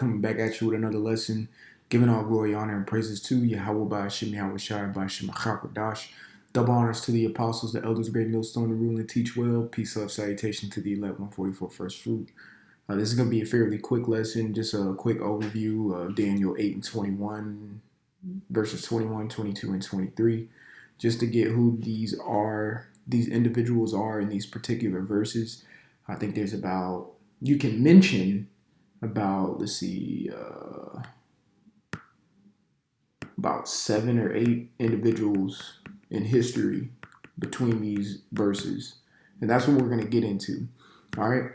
coming back at you with another lesson, giving all glory, honor, and praises to Yahweh by Hashem, Yahweh Shai by Hashem Achakadash. Double honors to the apostles, the elders, great millstone, to rule and teach well. Peace, love, salutation to the 1144 first fruit. This is going to be a fairly quick lesson, just a quick overview of Daniel 8 and 21, verses 21, 22, and 23, just to get who these individuals are in these particular verses. I think there's you can mention about 7 or 8 individuals in history between these verses. And that's what we're going to get into. All right.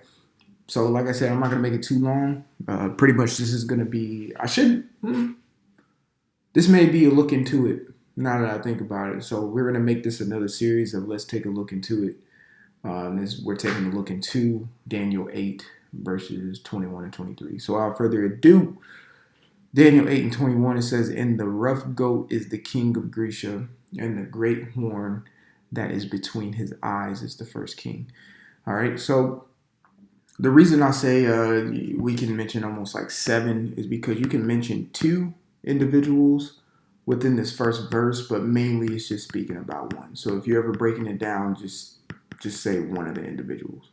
So like I said, I'm not going to make it too long. Pretty much this is going to be, this may be a look into it now that I think about it. So we're going to make this another series of let's take a look into it. We're taking a look into Daniel 8 verses 21 and 23. So without further ado, Daniel 8 and 21, it says, "And the rough goat is the king of Grecia, and the great horn that is between his eyes is the first king." All right, so the reason I say we can mention almost like 7 is because you can mention 2 individuals within this first verse, but mainly it's just speaking about one. So if you're ever breaking it down, just say one of the individuals.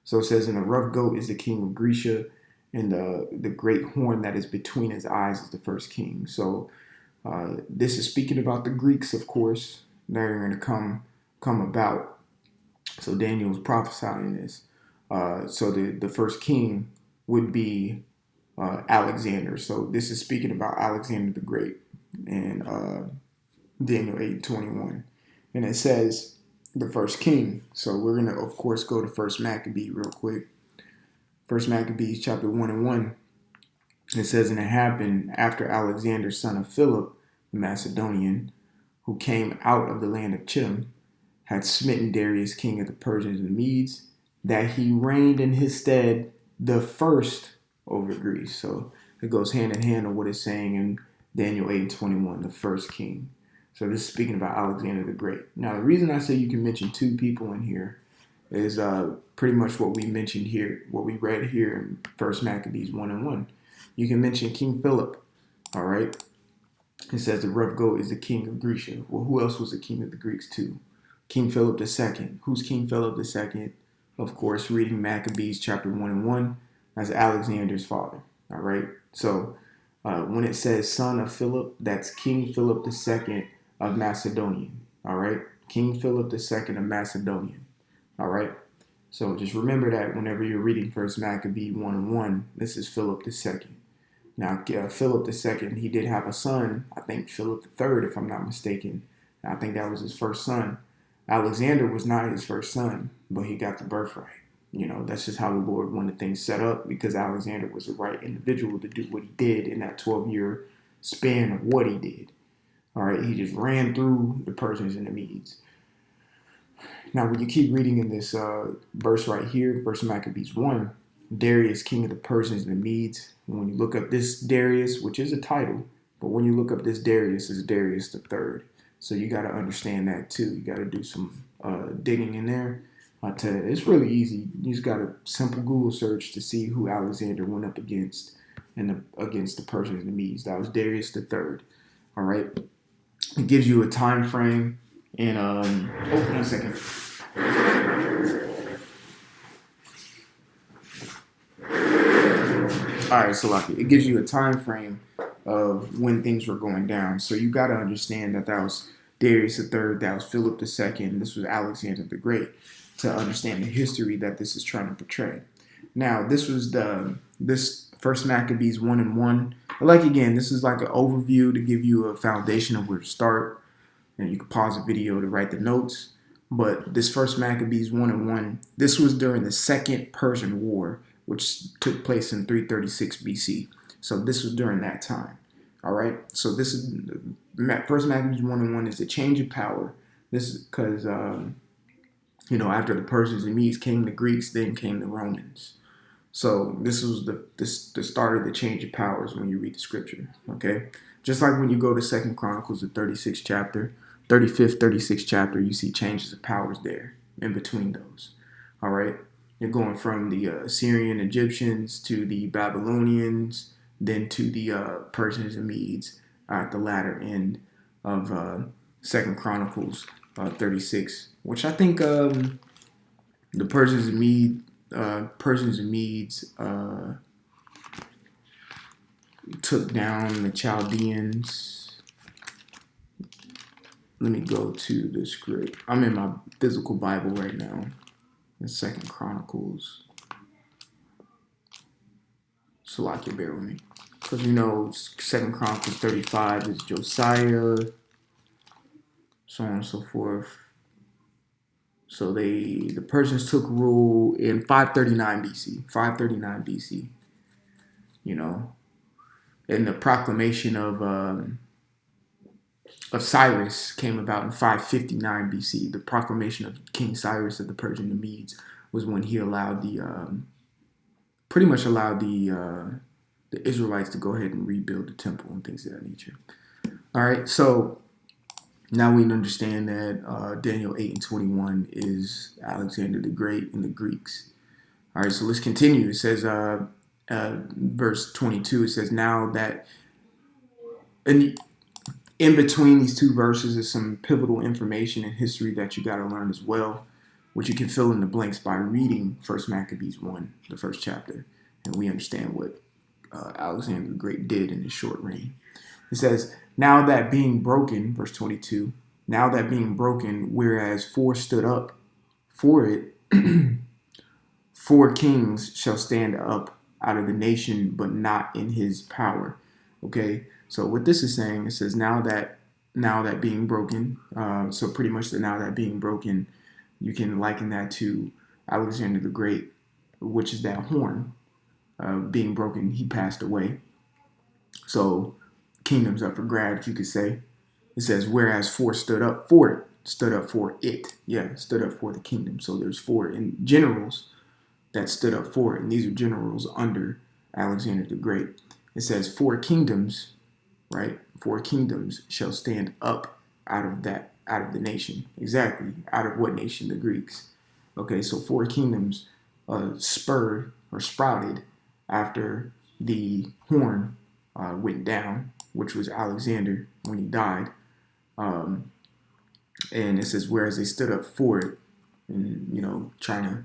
So it says, "And the rough goat is the king of Grecia, and the great horn that is between his eyes is the first king." So this is speaking about the Greeks, of course. They're going to come about. So Daniel was prophesying this. So the first king would be Alexander. So this is speaking about Alexander the Great in Daniel 8:21. And it says the first king. So we're going to, of course, go to First Maccabee real quick. First Maccabees chapter 1 and 1. It says, "And it happened after Alexander, son of Philip, the Macedonian, who came out of the land of Chittim, had smitten Darius, king of the Persians and the Medes, that he reigned in his stead the first over Greece." So it goes hand in hand on what it's saying in Daniel 8:21, the first king. So this is speaking about Alexander the Great. Now, the reason I say you can mention 2 people in here is pretty much what we mentioned here, what we read here in First Maccabees 1 and 1. You can mention King Philip, all right? It says the rough goat is the king of Grecia. Well, who else was the king of the Greeks too? King Philip II. Who's King Philip II? Of course, reading Maccabees chapter 1 and 1, that's Alexander's father, all right? So when it says son of Philip, that's King Philip II of Macedonian, all right? King Philip II of Macedonian, all right? So just remember that whenever you're reading First Maccabee 1 and 1, this is Philip II. Now, Philip II, he did have a son, I think Philip III, if I'm not mistaken. I think that was his first son. Alexander was not his first son, but he got the birthright. You know, that's just how the Lord wanted things set up, because Alexander was the right individual to do what he did in that 12-year span of what he did. All right, he just ran through the Persians and the Medes. Now, when you keep reading in this verse right here, First Maccabees 1, Darius, king of the Persians and the Medes. And when you look up this Darius, which is a title, but when you look up this Darius, is Darius the third. So you got to understand that too. You got to do some digging in there. It's really easy. You just got a simple Google search to see who Alexander went up against against the Persians and the Medes. That was Darius the third. All right. It gives you a time frame. And 1 second. All right, so like it gives you a time frame of when things were going down. So you got to understand that was Darius III, that was Philip II, this was Alexander the Great, to understand the history that this is trying to portray. Now, this was this First Maccabees 1 and 1. Like, again, this is like an overview to give you a foundation of where to start. And you can pause the video to write the notes. But this First Maccabees 1 and 1, this was during the Second Persian War, which took place in 336 BC. So this was during that time. All right. So this is First Maccabees 1 and 1 is the change of power. This is because after the Persians and Medes came the Greeks, then came the Romans. So this was the start of the change of powers when you read the scripture. Okay. Just like when you go to 2 Chronicles, the 35th, 36th chapter, you see changes of powers there in between those. All right. You're going from the Assyrian Egyptians to the Babylonians then to the Persians and Medes at the latter end of Second Chronicles 36, which I think the Persians and Medes took down the Chaldeans. Let me go to the script. I'm in my physical Bible right now. In Second Chronicles. So I can bear with me. Because you know, Second Chronicles 35 is Josiah, so on and so forth. So the Persians took rule in 539 BC. 539 BC. You know, and the proclamation of Cyrus came about in 559 BC. The proclamation of King Cyrus of the Persian and Medes was when he allowed pretty much allowed the Israelites to go ahead and rebuild the temple and things of that nature. All right, so now we understand that Daniel 8 and 21 is Alexander the Great and the Greeks. All right, so let's continue. It says, verse 22, it says, now that, and in between these two verses is some pivotal information in history that you got to learn as well, which you can fill in the blanks by reading 1 Maccabees 1, the first chapter, and we understand what Alexander the Great did in his short reign. It says, now that being broken, verse 22, now that being broken, whereas four stood up for it, 4 kings shall stand up out of the nation, but not in his power. Okay, so what this is saying, it says now that being broken, so pretty much the now that being broken, you can liken that to Alexander the Great, which is that horn being broken. He passed away. So kingdom's up for grabs, you could say. It says, whereas 4 stood up for it. Stood up for it. Yeah, stood up for the kingdom. So there's 4 generals that stood up for it. And these are generals under Alexander the Great. It says 4 kingdoms, right? 4 kingdoms shall stand up out of the nation. Exactly. Out of what nation? The Greeks. Okay, so 4 kingdoms spurred or sprouted after the horn went down, which was Alexander when he died. And it says, whereas they stood up for it and, you know, trying to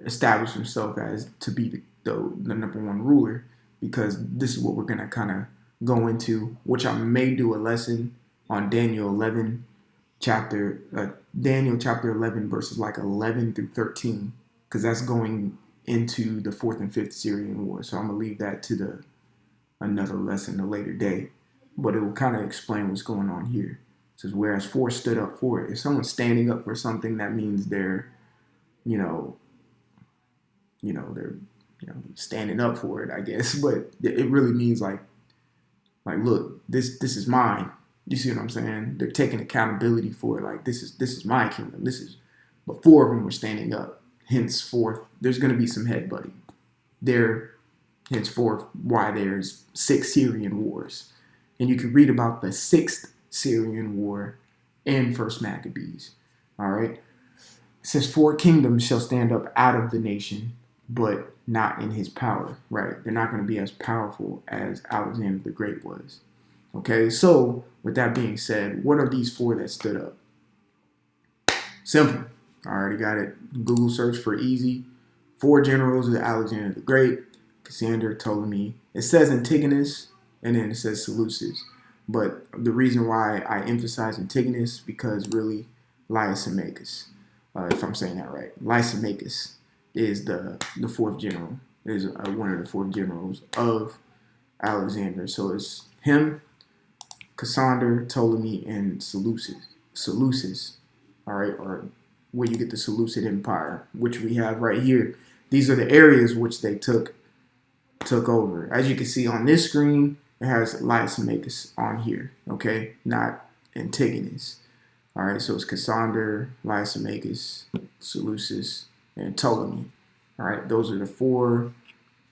establish himself as to be the number one ruler, because this is what we're going to kind of go into, which I may do a lesson on Daniel chapter 11 verses like 11 through 13, because that's going into the 4th and 5th Syrian war. So I'm gonna leave that to another lesson a later day, but it will kind of explain what's going on here. It says, whereas 4 stood up for it. If someone's standing up for something, that means they're, they're standing up for it, I guess. But it really means like look, this is mine. You see what I'm saying? They're taking accountability for it. Like this is my kingdom. But 4 of them were standing up. Henceforth, there's going to be some headbutting. Henceforth, why there's 6 Syrian wars, and you can read about the 6th Syrian war in 1 Maccabees. All right. It says 4 kingdoms shall stand up out of the nation, but not in his power, right? They're not going to be as powerful as Alexander the Great was. Okay, so with that being said, what are these 4 that stood up? Simple. I already got it. Google search for easy. 4 generals of Alexander the Great, Cassander, Ptolemy. It says Antigonus, and then it says Seleucus. But the reason why I emphasize Antigonus, because really Lysimachus, if I'm saying that right, Lysimachus is the 4th general, is one of the 4 generals of Alexander. So it's him, Cassander, Ptolemy, and Seleucus, all right, or where you get the Seleucid Empire, which we have right here. These are the areas which they took over. As you can see on this screen, it has Lysimachus on here, okay, not Antigonus. All right, so it's Cassander, Lysimachus, Seleucus, and Ptolemy. All right, those are the 4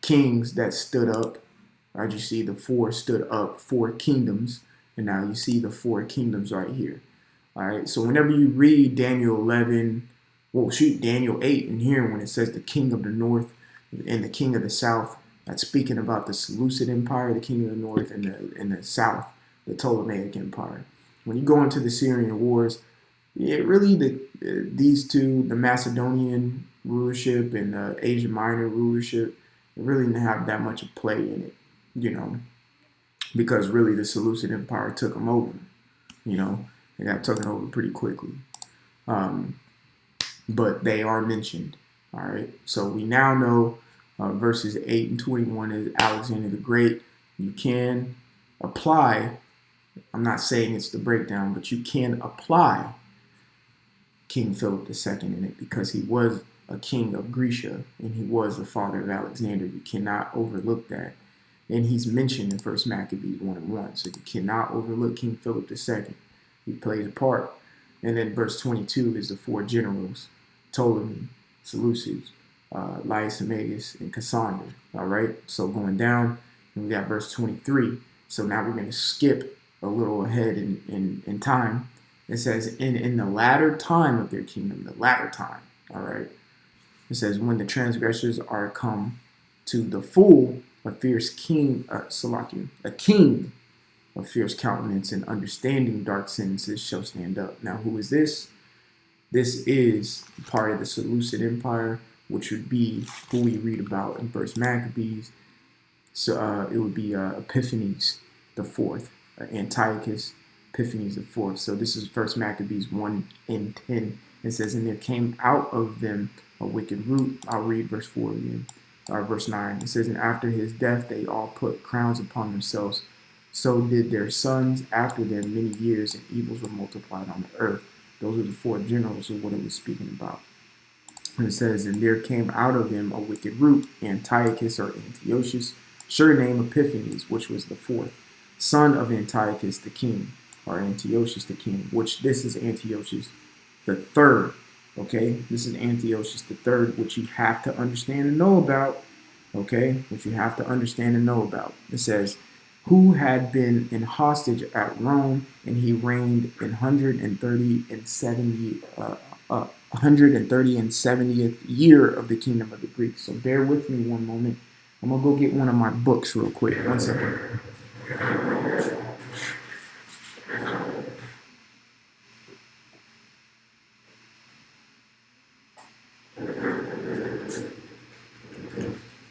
kings that stood up. All right, you see the 4 stood up, 4 kingdoms, and now you see the 4 kingdoms right here. All right, so whenever you read Daniel 8 in here, when it says the king of the north and the king of the south That's speaking about the Seleucid Empire, the Kingdom of the North, and the South, the Ptolemaic Empire. When you go into the Syrian wars, really these two, the Macedonian rulership and the Asia Minor rulership, really didn't have that much of play in it, you know, because really the Seleucid Empire took them over. You know, they got taken over pretty quickly. But they are mentioned. All right. So we now know verses 8 and 21 is Alexander the Great. You can apply, I'm not saying it's the breakdown, but you can apply King Philip II in it because he was a king of Grecia and he was the father of Alexander. You cannot overlook that. And he's mentioned in First Maccabees 1:1. So you cannot overlook King Philip II. He plays a part. And then verse 22 is the four generals, Ptolemy, Seleucus, Lysimachus, and Cassander. All right. So going down, and we got verse 23. So now we're going to skip a little ahead in time. It says, in the latter time of their kingdom, the latter time. All right. It says, when the transgressors are come to the full, a fierce king, a king of fierce countenance and understanding dark sentences shall stand up. Now, who is this? This is part of the Seleucid Empire, which would be who we read about in First Maccabees. So it would be Epiphanes the Fourth, Antiochus Epiphanes the Fourth. So this is First Maccabees 1:10. It says, and there came out of them a wicked root. I'll read verse 4 again. Verse 9. It says, and after his death they all put crowns upon themselves. So did their sons after them many years, and evils were multiplied on the earth. Those are the four generals of what it was speaking about. And it says, and there came out of them a wicked root, Antiochus or Antiochus, surname Epiphanes, which was the fourth, son of Antiochus the king, or Antiochus the king, which this is Antiochus the third. Okay, this is Antiochus the third, which you have to understand and know about. Okay, which you have to understand and know about. It says, who had been in hostage at Rome, and he reigned in 130th year of the kingdom of the Greeks. So bear with me one moment. I'm gonna go get one of my books real quick. 1 second.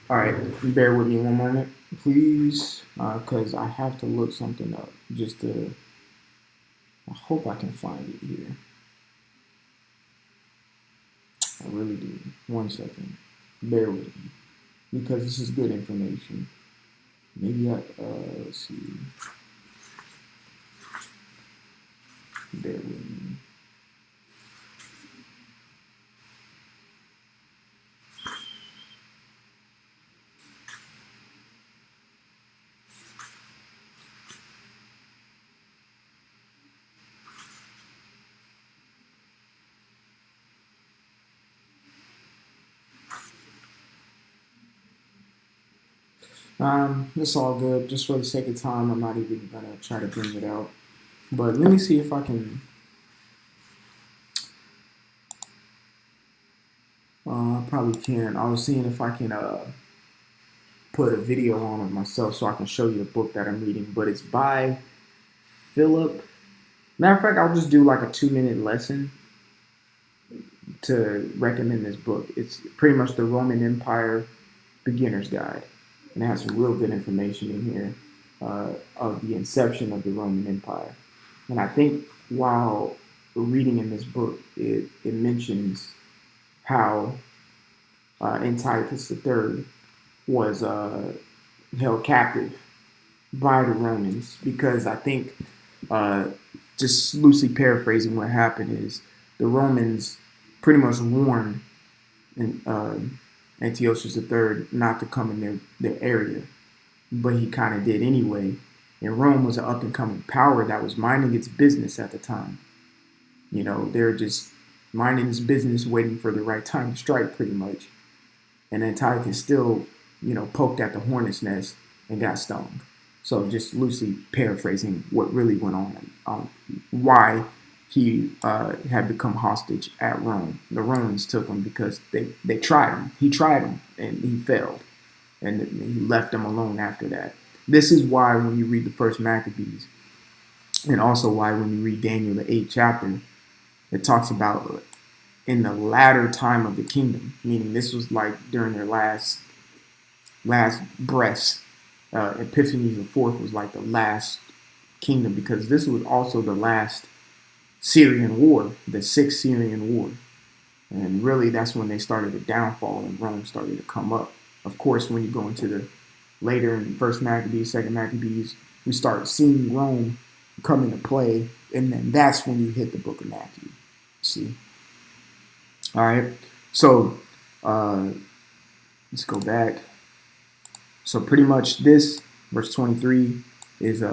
All right, bear with me one moment, please, because I have to look something up. I hope I can find it here. I really do. 1 second. Bear with me, because this is good information. Maybe let's see. Bear with me. It's all good. Just for the sake of time, I'm not even gonna try to bring it out. But let me see if I can. I probably can. I was seeing if I can put a video on it myself so I can show you the book that I'm reading. But it's by Philip. Matter of fact, I'll just do like a 2-minute lesson to recommend this book. It's pretty much the Roman Empire Beginner's Guide. And it has some real good information in here of the inception of the Roman Empire. And I think while reading in this book, it mentions how Antiochus III was held captive by the Romans, because I think, just loosely paraphrasing what happened, is the Romans pretty much warned Antiochus III not to come in their area, but he kind of did anyway. And Rome was an up-and-coming power that was minding its business at the time. You know, they're just minding its business, waiting for the right time to strike, pretty much. And Antiochus still, poked at the hornet's nest and got stung. So just loosely paraphrasing what really went on, why he had become hostage at Rome. The Romans took him because they tried him. He tried him and he failed. and he left them alone after that. This is why when you read the first Maccabees, and also why when you read Daniel, the 8th chapter, it talks about in the latter time of the kingdom, meaning this was like during their last breaths. Epiphanes the fourth was like the last kingdom, because this was also the last Syrian war, the sixth Syrian war. And really, that's when they started the downfall and Rome started to come up. Of course, when you go into the later in First Maccabees, Second Maccabees, we start seeing Rome come into play, and then that's when you hit the book of Matthew. See? All right. So let's go back. So pretty much this, verse 23, is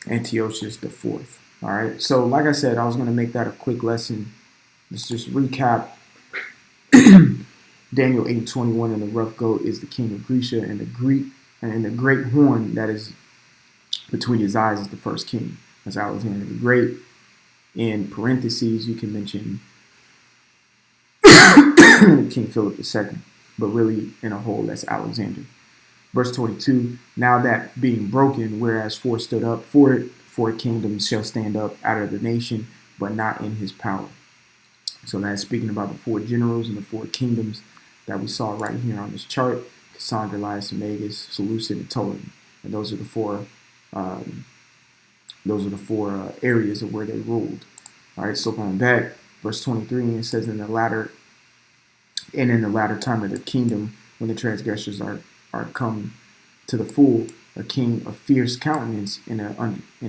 Antiochus the fourth. All right. So like I said, I was going to make that a quick lesson. Let's just recap. Daniel 8:21, and the rough goat is the king of Grecia, and the great horn that is between his eyes is the first king. That's Alexander the Great. In parentheses, you can mention King Philip II, but really in a whole, that's Alexander. Verse 22, now that being broken, whereas four stood up for it, four kingdoms shall stand up out of the nation, but not in his power. So that's speaking about the four generals and the four kingdoms that we saw right here on this chart: Cassandra, Laius, Magus, Seleucid, and Ptolemy. And those are the four areas of where they ruled. All right, so going back, verse 23, it says in the latter time of the kingdom, when the transgressors are come to the full, a king of fierce countenance and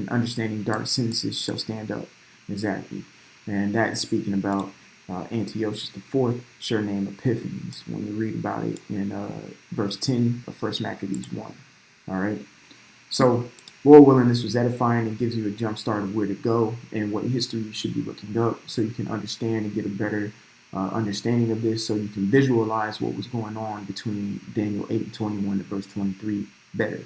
understanding dark sentences shall stand up. Exactly. And that is speaking about Antiochus the fourth, sure name Epiphanes, when you read about it in verse 10 of 1 Maccabees 1. All right. So, Lord willing, this was edifying and gives you a jump start of where to go and what history you should be looking up, so you can understand and get a better understanding of this, so you can visualize what was going on between Daniel 8 and 21 to verse 23 better.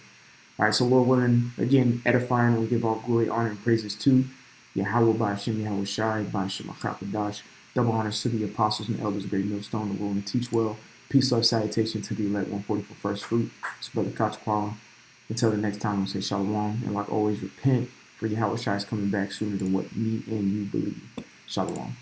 All right, so Lord willing, again, edifying, we give all glory, honor, and praises to Yahweh by Hashem, Yahweh Shai, by Shemachakadash. Double honors to the apostles and elders, great millstone, the willing to teach well. Peace, love, salutation to the elect 144 first fruit. It's Brother Kachpal. Until the next time, we'll say shalom. And like always, repent, for Yahweh Shai is coming back sooner than what me and you believe. Shalom.